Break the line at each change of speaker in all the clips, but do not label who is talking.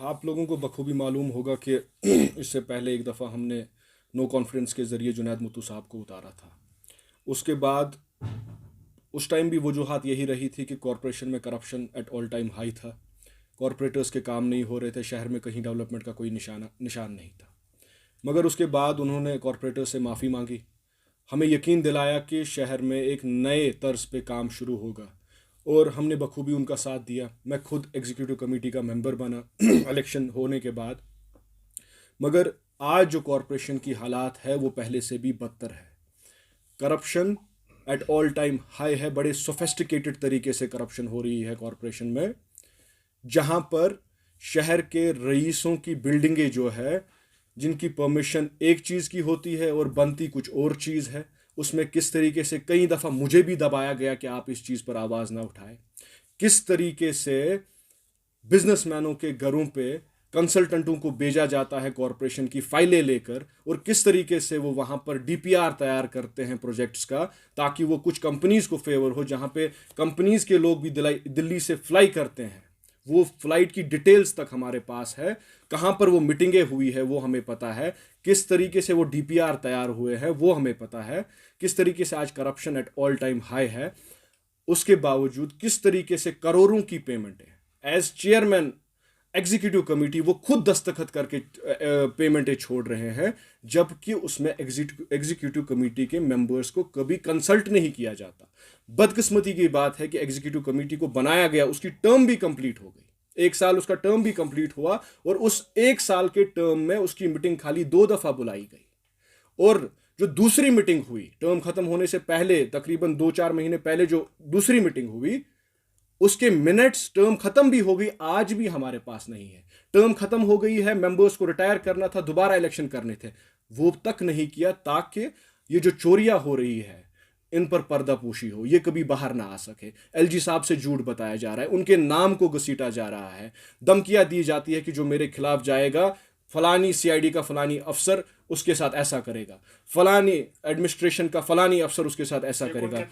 आप लोगों को बखूबी मालूम होगा कि इससे पहले एक दफ़ा हमने नो कॉन्फ्रेंस के ज़रिए जुनैद मुत्तू साहब को उतारा था। उसके बाद उस टाइम भी वजूहात यही रही थी कि कॉरपोरेशन में corruption at all time high था। कॉरपोरेटर्स के काम नहीं हो रहे थे, शहर में कहीं डेवलपमेंट का कोई निशान नहीं था। मगर उसके बाद उन्होंने कॉरपोरेटर से माफ़ी मांगी, हमें यकीन दिलाया कि शहर में एक नए तर्ज पे काम शुरू होगा और हमने बखूबी उनका साथ दिया। मैं खुद एग्जीक्यूटिव कमेटी का मेंबर बना इलेक्शन होने के बाद। मगर आज जो कॉरपोरेशन की हालात है वो पहले से भी बदतर है। Corruption at all time high है, बड़े सोफेस्टिकेटेड तरीके से करप्शन हो रही है कॉरपोरेशन में, जहां पर शहर के रईसों की बिल्डिंगें जो है, जिनकी परमिशन एक चीज़ की होती है और बनती कुछ और चीज़ है, उसमें किस तरीके से कई दफ़ा मुझे भी दबाया गया कि आप इस चीज़ पर आवाज़ ना उठाएं। किस तरीके से बिजनेसमैनों के घरों पे कंसल्टेंटों को भेजा जाता है कॉरपोरेशन की फाइलें लेकर, और किस तरीके से वो वहाँ पर डीपीआर तैयार करते हैं प्रोजेक्ट्स का, ताकि वो कुछ कंपनीज को फेवर हो। जहाँ पे कंपनीज के लोग भी दिल्ली से फ्लाई करते हैं, वो फ्लाइट की डिटेल्स तक हमारे पास है, कहाँ पर वो मीटिंगें हुई है वो हमें पता है, किस तरीके से वो डीपीआर तैयार हुए हैं वो हमें पता है, किस तरीके से आज corruption at all time high है। उसके बावजूद किस तरीके से करोड़ों की पेमेंट है, एज चेयरमैन एग्जीक्यूटिव कमेटी वो खुद दस्तखत करके पेमेंटें छोड़ रहे हैं, जबकि उसमें एग्जीक्यूटिव कमेटी के मेंबर्स को कभी कंसल्ट नहीं किया जाता। बदकिस्मती की बात है कि एग्जीक्यूटिव कमेटी को बनाया गया, उसकी टर्म भी कंप्लीट हो गई, 1 साल उसका टर्म भी कंप्लीट हुआ, और उस 1 साल के टर्म में उसकी मीटिंग खाली 2 दफा बुलाई गई। और जो दूसरी मीटिंग हुई टर्म खत्म होने से पहले, तकरीबन 2-4 महीने पहले जो दूसरी मीटिंग हुई, उसके मिनट्स, टर्म खत्म भी हो गई, आज भी हमारे पास नहीं है। टर्म खत्म हो गई है, मेंबर्स को रिटायर करना था, दोबारा इलेक्शन करने थे, वो तक नहीं किया, ताकि ये जो चोरियां हो रही है इन पर पर्दापोशी हो, ये कभी बाहर ना आ सके। एलजी साहब से झूठ बताया जा रहा है, उनके नाम को घसीटा जा रहा है, धमकियां दी जाती है कि जो मेरे खिलाफ जाएगा, फलानी सीआईडी का फलानी अफसर उसके साथ ऐसा करेगा, फलानी एडमिनिस्ट्रेशन का फलानी अफसर उसके साथ ऐसा करेगा।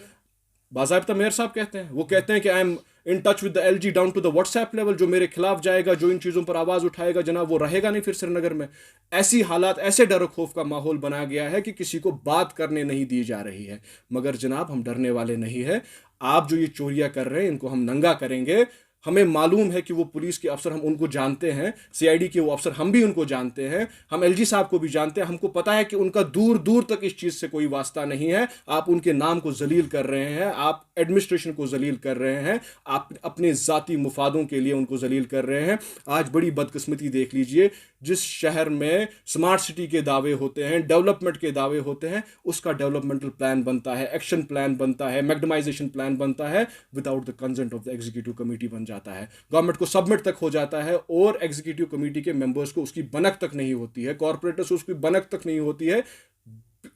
बाज़ाब्ता मेयर साहब कहते हैं, वो कहते हैं कि I am in touch with the LG down to the WhatsApp level. जो मेरे खिलाफ जाएगा, जो इन चीज़ों पर आवाज़ उठाएगा, जनाब वो रहेगा नहीं फिर श्रीनगर में। ऐसी हालात, ऐसे डर खौफ का माहौल बना गया है कि किसी को बात करने नहीं दी जा रही है। मगर जनाब हम डरने वाले नहीं है। आप जो ये चोरियां कर रहे हैं इनको हम नंगा करेंगे। हमें मालूम है कि वो पुलिस के अफसर, हम उनको जानते हैं, सीआईडी के वो अफसर हम भी उनको जानते हैं, हम एलजी साहब को भी जानते हैं। हमको पता है कि उनका दूर दूर तक इस चीज़ से कोई वास्ता नहीं है। आप उनके नाम को जलील कर रहे हैं, आप एडमिनिस्ट्रेशन को जलील कर रहे हैं, आप अपने ज़ाती मुफादों के लिए उनको जलील कर रहे हैं। आज बड़ी बदकिस्मती देख लीजिए, जिस शहर में स्मार्ट सिटी के दावे होते हैं, डेवलपमेंट के दावे होते हैं, उसका डेवलपमेंटल प्लान बनता है, एक्शन प्लान बनता है, मैग्डमाइजेशन प्लान बनता है, without the consent of the executive committee बन जाता है। गवर्नमेंट को सबमिट तक हो जाता है और एग्जीक्यूटिव कमेटी के मेंबर्स को उसकी बनक तक नहीं होती है, कॉर्पोरेटर्स को उसकी बनक तक नहीं होती है।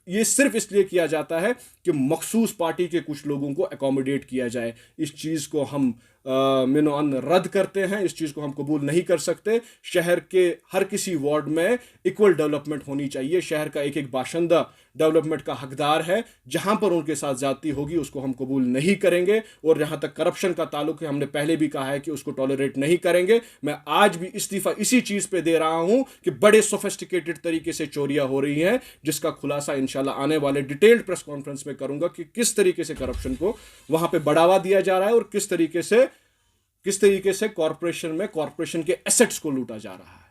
ये सिर्फ इसलिए किया जाता है कि मखसूस पार्टी के कुछ लोगों को अकोमोडेट किया जाए। इस चीज़ को हम मिनोअन रद्द करते हैं, इस चीज़ को हम कबूल नहीं कर सकते। शहर के हर किसी वार्ड में इक्वल डेवलपमेंट होनी चाहिए। शहर का एक एक बाशिंदा डेवलपमेंट का हकदार है। जहां पर उनके साथ ज्यादती होगी उसको हम कबूल नहीं करेंगे, और जहां तक करप्शन का ताल्लुक है, हमने पहले भी कहा है कि उसको टॉलरेट नहीं करेंगे। मैं आज भी इस्तीफा इसी चीज़ पे दे रहा हूं कि बड़े सोफिस्टिकेटेड तरीके से चोरियां हो रही हैं, जिसका खुलासा इंशाल्लाह आने वाले डिटेल्ड प्रेस कॉन्फ्रेंस में करूंगा कि किस तरीके से करप्शन को वहां पे बढ़ावा दिया जा रहा है और किस तरीके से कॉरपोरेशन में कॉरपोरेशन के एसेट्स को लूटा जा रहा है।